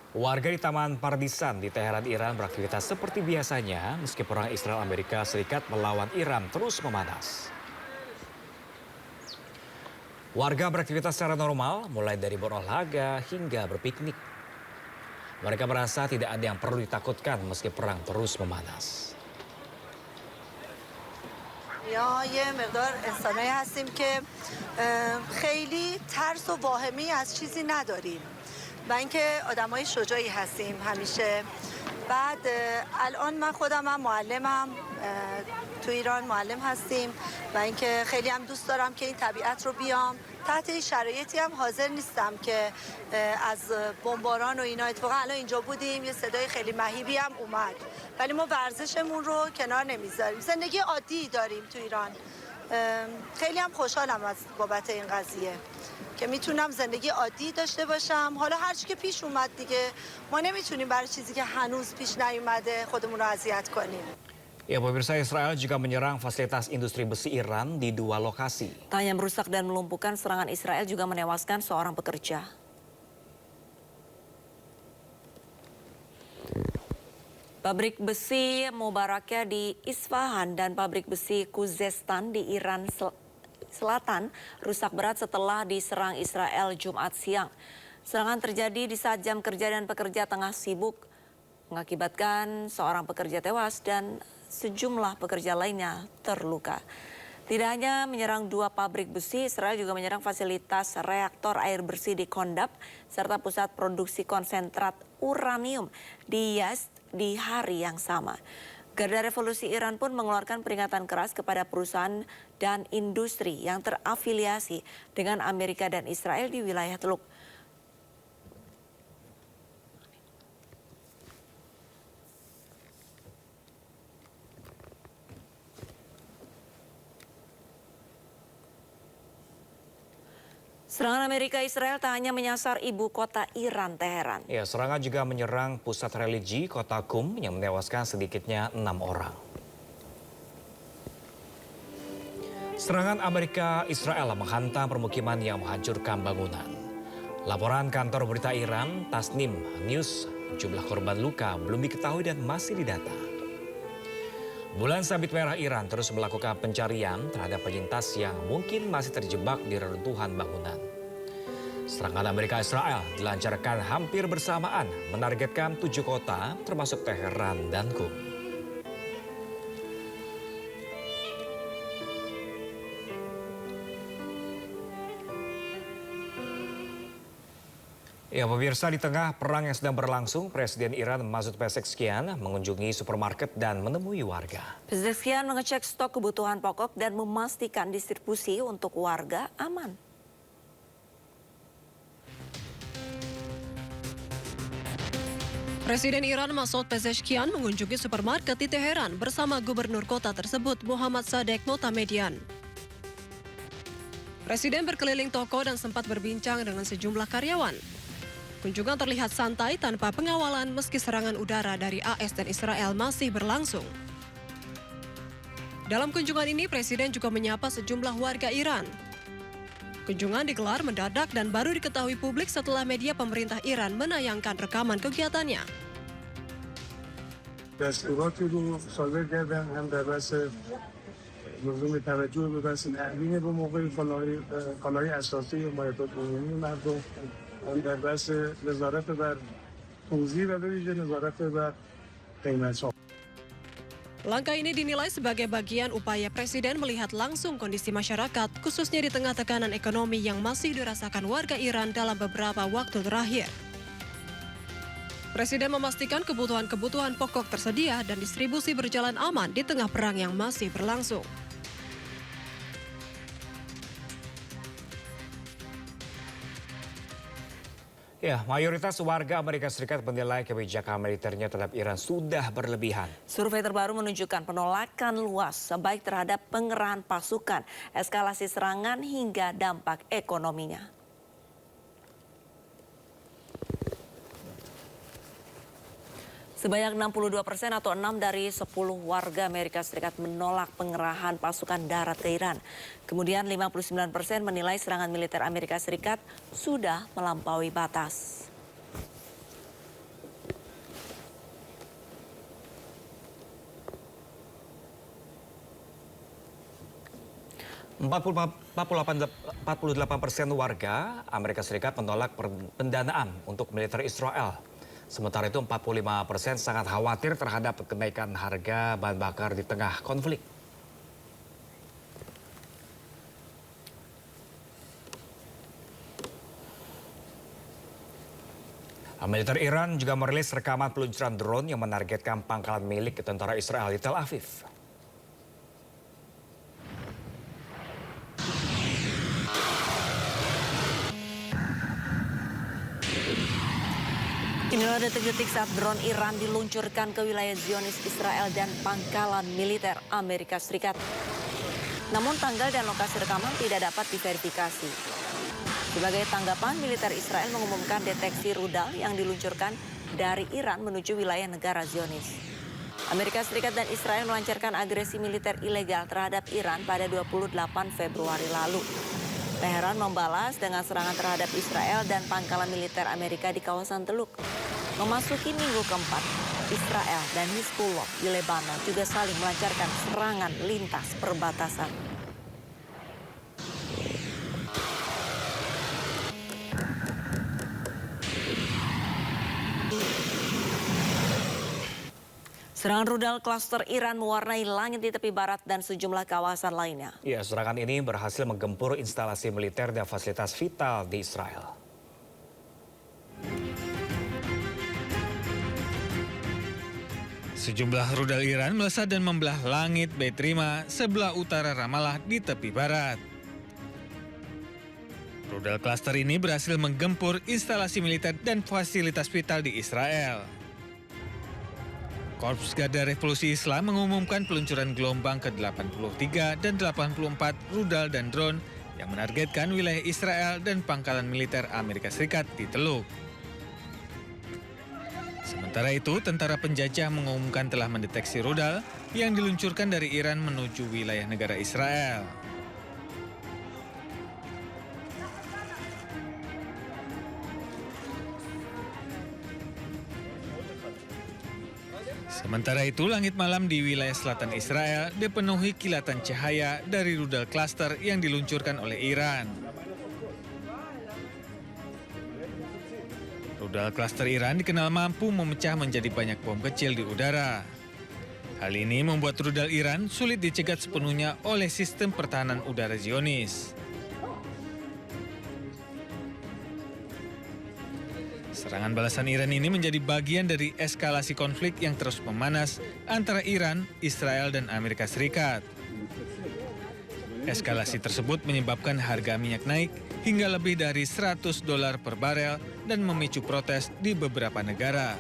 Warga di Taman Pardisan di Teheran, Iran beraktivitas seperti biasanya meski perang Israel Amerika Serikat melawan Iran terus memanas. Warga beraktivitas secara normal mulai dari berolahraga hingga berpiknik. Mereka merasa tidak ada yang perlu ditakutkan meski perang terus memanas. یا یه مقدار انسانایی هستیم که خیلی ترس و واهمه از چیزی نداریم و اینکه آدمای شجاعی هستیم همیشه. بعد الان من خودم هم معلمم، تو ایران معلم هستیم و اینکه خیلی هم دوست دارم که این طبیعت رو بیام. تحت این شرایطی هم حاضر نیستم که از بمباران و اینا. اتفاقا الان اینجا بودیم یه صدای خیلی مهیبی هم اومد، ولی ما ورزشمون رو کنار نمیذاریم. زندگی عادی داریم تو ایران. خیلی هم خوشحالم از بابت این قضیه که میتونم زندگی عادی داشته باشم. حالا هر چی که پیش اومد دیگه، ما نمیتونیم برای چیزی که هنوز پیش نیومده خودمون رو اذیت کنیم. Ya, pemirsa, Israel juga menyerang fasilitas industri besi Iran di dua lokasi. Tak hanya merusak dan melumpuhkan, serangan Israel juga menewaskan seorang pekerja. Pabrik besi Mubarakya di Isfahan dan pabrik besi Khuzestan di Iran Selatan rusak berat setelah diserang Israel Jumat siang. Serangan terjadi di saat jam kerja dan pekerja tengah sibuk, mengakibatkan seorang pekerja tewas dan sejumlah pekerja lainnya terluka. Tidak hanya menyerang dua pabrik besi, Israel juga menyerang fasilitas reaktor air bersih di Kondab serta pusat produksi konsentrat uranium di Yazd di hari yang sama. Garda Revolusi Iran pun mengeluarkan peringatan keras kepada perusahaan dan industri yang terafiliasi dengan Amerika dan Israel di wilayah Teluk. Serangan Amerika Israel tak hanya menyasar ibu kota Iran, Teheran. Ya, serangan juga menyerang pusat religi kota Qum yang menewaskan sedikitnya 6 orang. Serangan Amerika Israel menghantam permukiman yang menghancurkan bangunan. Laporan kantor berita Iran, Tasnim News, jumlah korban luka belum diketahui dan masih didata. Bulan Sabit Merah Iran terus melakukan pencarian terhadap penyintas yang mungkin masih terjebak di reruntuhan bangunan. Serangan Amerika Israel dilancarkan hampir bersamaan menargetkan 7 kota termasuk Teheran dan Qum. Ya, pemirsa, di tengah perang yang sedang berlangsung, Presiden Iran Masoud Pezeshkian mengunjungi supermarket dan menemui warga. Pezeshkian mengecek stok kebutuhan pokok dan memastikan distribusi untuk warga aman. Presiden Iran Masoud Pezeshkian mengunjungi supermarket di Teheran bersama gubernur kota tersebut Muhammad Sadek Motamedian. Presiden berkeliling toko dan sempat berbincang dengan sejumlah karyawan. Kunjungan terlihat santai tanpa pengawalan meski serangan udara dari AS dan Israel masih berlangsung. Dalam kunjungan ini, Presiden juga menyapa sejumlah warga Iran. Kunjungan digelar mendadak dan baru diketahui publik setelah media pemerintah Iran menayangkan rekaman kegiatannya. دستوراتی رو صادر کردن هم در بحث لزوم توجه به بحث تأمین به موقع کالاهای اساسی مایحتاج عمومی مردم، هم در بحث نظارت بر توزیع و به ویژه نظارت بر قیمت‌ها. Langkah ini dinilai sebagai bagian upaya Presiden melihat langsung kondisi masyarakat, khususnya di tengah tekanan ekonomi yang masih dirasakan warga Iran dalam beberapa waktu terakhir. Presiden memastikan kebutuhan-kebutuhan pokok tersedia dan distribusi berjalan aman di tengah perang yang masih berlangsung. Ya, mayoritas warga Amerika Serikat menilai kebijakan militernya terhadap Iran sudah berlebihan. Survei terbaru menunjukkan penolakan luas baik terhadap pengerahan pasukan, eskalasi serangan hingga dampak ekonominya. Sebanyak 62% atau 6 dari 10 warga Amerika Serikat menolak pengerahan pasukan darat ke Iran. Kemudian 59% menilai serangan militer Amerika Serikat sudah melampaui batas. 48% warga Amerika Serikat menolak pendanaan untuk militer Israel. Sementara itu 45% sangat khawatir terhadap kenaikan harga bahan bakar di tengah konflik. Militer Iran juga merilis rekaman peluncuran drone yang menargetkan pangkalan milik tentara Israel di Tel Aviv. Inilah detik-detik saat drone Iran diluncurkan ke wilayah Zionis Israel dan pangkalan militer Amerika Serikat. Namun tanggal dan lokasi rekaman tidak dapat diverifikasi. Sebagai tanggapan, militer Israel mengumumkan deteksi rudal yang diluncurkan dari Iran menuju wilayah negara Zionis. Amerika Serikat dan Israel melancarkan agresi militer ilegal terhadap Iran pada 28 Februari lalu. Teheran membalas dengan serangan terhadap Israel dan pangkalan militer Amerika di kawasan Teluk. Memasuki minggu keempat, Israel dan Hizbullah di Lebanon juga saling melancarkan serangan lintas perbatasan. Serangan rudal klaster Iran mewarnai langit di tepi barat dan sejumlah kawasan lainnya. Ya, serangan ini berhasil menggempur instalasi militer dan fasilitas vital di Israel. Sejumlah rudal Iran melesat dan membelah langit Beit Rima sebelah utara Ramallah di tepi barat. Rudal klaster ini berhasil menggempur instalasi militer dan fasilitas vital di Israel. Korps Garda Revolusi Islam mengumumkan peluncuran gelombang ke-83 dan 84 rudal dan drone yang menargetkan wilayah Israel dan pangkalan militer Amerika Serikat di Teluk. Sementara itu, tentara penjajah mengumumkan telah mendeteksi rudal yang diluncurkan dari Iran menuju wilayah negara Israel. Sementara itu, langit malam di wilayah selatan Israel dipenuhi kilatan cahaya dari rudal klaster yang diluncurkan oleh Iran. Rudal klaster Iran dikenal mampu memecah menjadi banyak bom kecil di udara. Hal ini membuat rudal Iran sulit dicegat sepenuhnya oleh sistem pertahanan udara Zionis. Serangan balasan Iran ini menjadi bagian dari eskalasi konflik yang terus memanas antara Iran, Israel, dan Amerika Serikat. Eskalasi tersebut menyebabkan harga minyak naik hingga lebih dari $100 per barel dan memicu protes di beberapa negara.